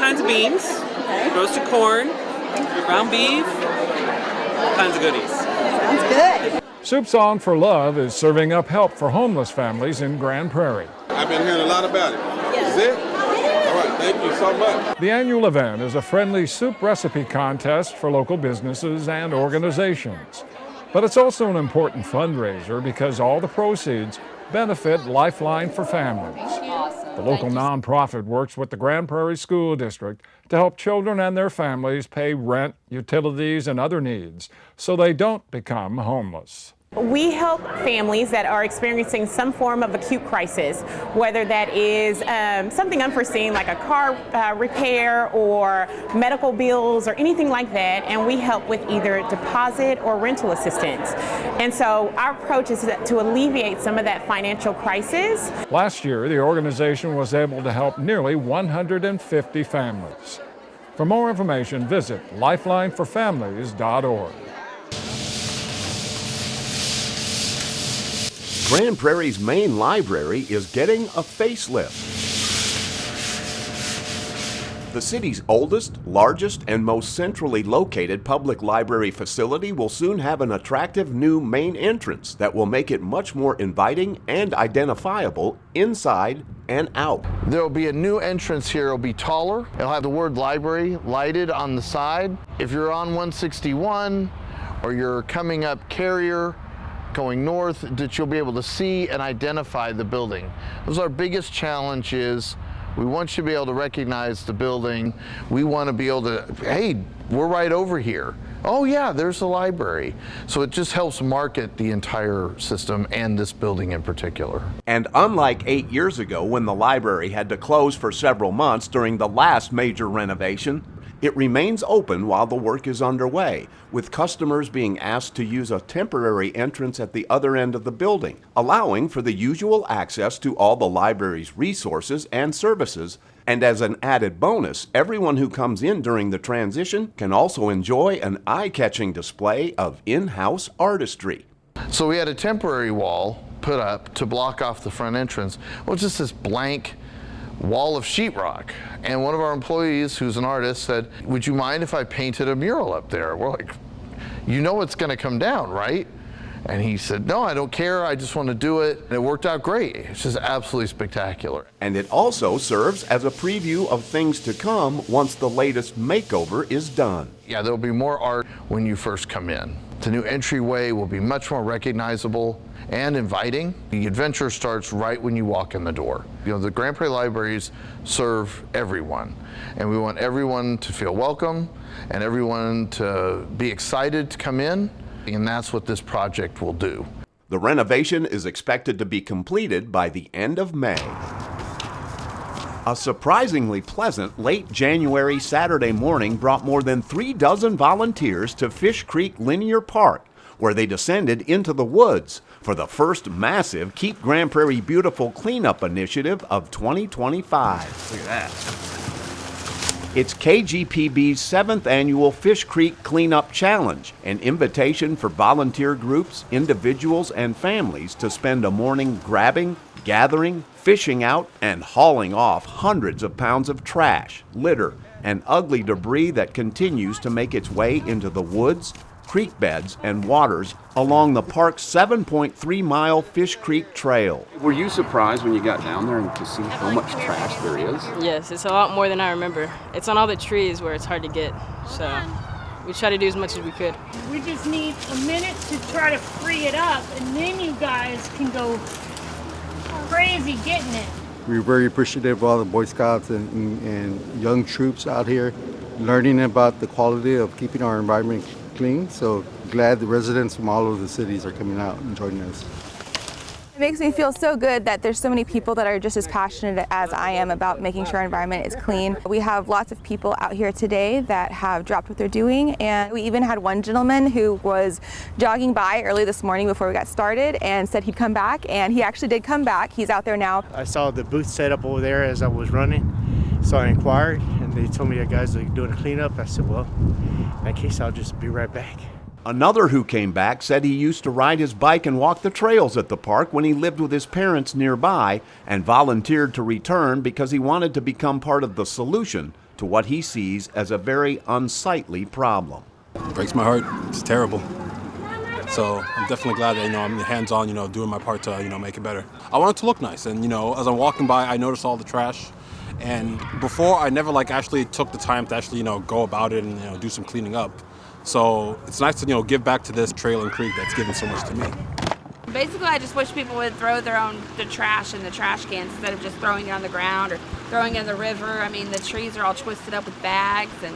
kinds of beans, roasted corn, ground beef, all kinds of goodies. Sounds good. Soup Song for Love is serving up help for homeless families in Grand Prairie. I've been hearing a lot about it. Is it? All right, thank you so much. The annual event is a friendly soup recipe contest for local businesses and organizations. But it's also an important fundraiser because all the proceeds benefit Lifeline for Families. The local nonprofit works with the Grand Prairie School District to help children and their families pay rent, utilities, and other needs so they don't become homeless. We help families that are experiencing some form of acute crisis, whether that is something unforeseen like a car repair or medical bills or anything like that, and we help with either deposit or rental assistance. And so our approach is to alleviate some of that financial crisis. Last year, the organization was able to help nearly 150 families. For more information, visit lifelineforfamilies.org. Grand Prairie's main library is getting a facelift. The city's oldest, largest, and most centrally located public library facility will soon have an attractive new main entrance that will make it much more inviting and identifiable inside and out. There will be a new entrance here. It'll be taller. It'll have the word library lighted on the side. If you're on 161 or you're coming up Carrier, going north, that you'll be able to see and identify the building. Those are our biggest challenge is we want you to be able to recognize the building. We want to be able to, hey, we're right over here. Oh yeah, there's the library. So it just helps market the entire system and this building in particular. And unlike 8 years ago when the library had to close for several months during the last major renovation, it remains open while the work is underway, with customers being asked to use a temporary entrance at the other end of the building, allowing for the usual access to all the library's resources and services. And as an added bonus, everyone who comes in during the transition can also enjoy an eye-catching display of in-house artistry. So we had a temporary wall put up to block off the front entrance. Well, just this blank wall of sheetrock. And one of our employees, who's an artist, said, would you mind if I painted a mural up there? We're like, you know it's going to come down, right? And he said, no, I don't care. I just want to do it. And it worked out great. It's just absolutely spectacular. And it also serves as a preview of things to come once the latest makeover is done. Yeah, there'll be more art when you first come in. The new entryway will be much more recognizable and inviting. The adventure starts right when you walk in the door. You know, the Grand Prairie libraries serve everyone, and we want everyone to feel welcome and everyone to be excited to come in, and that's what this project will do. The renovation is expected to be completed by the end of May. A surprisingly pleasant late January Saturday morning brought more than 36 volunteers to Fish Creek Linear Park, where they descended into the woods for the first massive Keep Grand Prairie Beautiful cleanup initiative of 2025. Look at that. It's KGPB's 7th annual Fish Creek Cleanup Challenge, an invitation for volunteer groups, individuals, and families to spend a morning grabbing, gathering, fishing out, and hauling off hundreds of pounds of trash, litter, and ugly debris that continues to make its way into the woods, creek beds, and waters along the park's 7.3-mile Fish Creek Trail. Were you surprised when you got down there to see how much trash there is? Yes, it's a lot more than I remember. It's on all the trees where it's hard to get, so we try to do as much as we could. We just need a minute to try to free it up, and then you guys can go crazy getting it. We're very appreciative of all the Boy Scouts and young troops out here learning about the quality of keeping our environment clean. So glad the residents from all over the cities are coming out and joining us. It makes me feel so good that there's so many people that are just as passionate as I am about making sure our environment is clean. We have lots of people out here today that have dropped what they're doing, and we even had one gentleman who was jogging by early this morning before we got started and said he'd come back, and he actually did come back. He's out there now. I saw the booth set up over there as I was running, so I inquired, and they told me the guys are doing a cleanup. I said, well, in that case, I'll just be right back. Another who came back said he used to ride his bike and walk the trails at the park when he lived with his parents nearby, and volunteered to return because he wanted to become part of the solution to to what he sees as a very unsightly problem. Breaks my heart. It's terrible. So I'm definitely glad that, I'm hands-on, doing my part to, make it better. I want it to look nice. And, as I'm walking by, I notice all the trash. And before, I never actually took the time to actually, go about it and, do some cleaning up. So it's nice to, give back to this trail and creek that's given so much to me. Basically, I just wish people would throw the trash in the trash cans instead of just throwing it on the ground or throwing it in the river. I mean, the trees are all twisted up with bags, and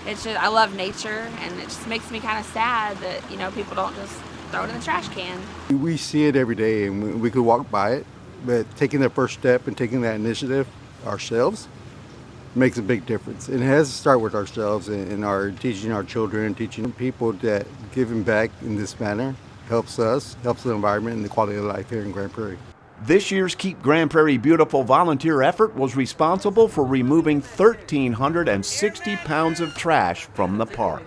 it's just, I love nature, and it just makes me kind of sad that, people don't just throw it in the trash can. We see it every day, and we could walk by it, but taking the first step and taking that initiative ourselves makes a big difference. And it has to start with ourselves and our teaching our children, teaching people that giving back in this manner helps us, helps the environment and the quality of life here in Grand Prairie. This year's Keep Grand Prairie Beautiful volunteer effort was responsible for removing 1,360 pounds of trash from the park.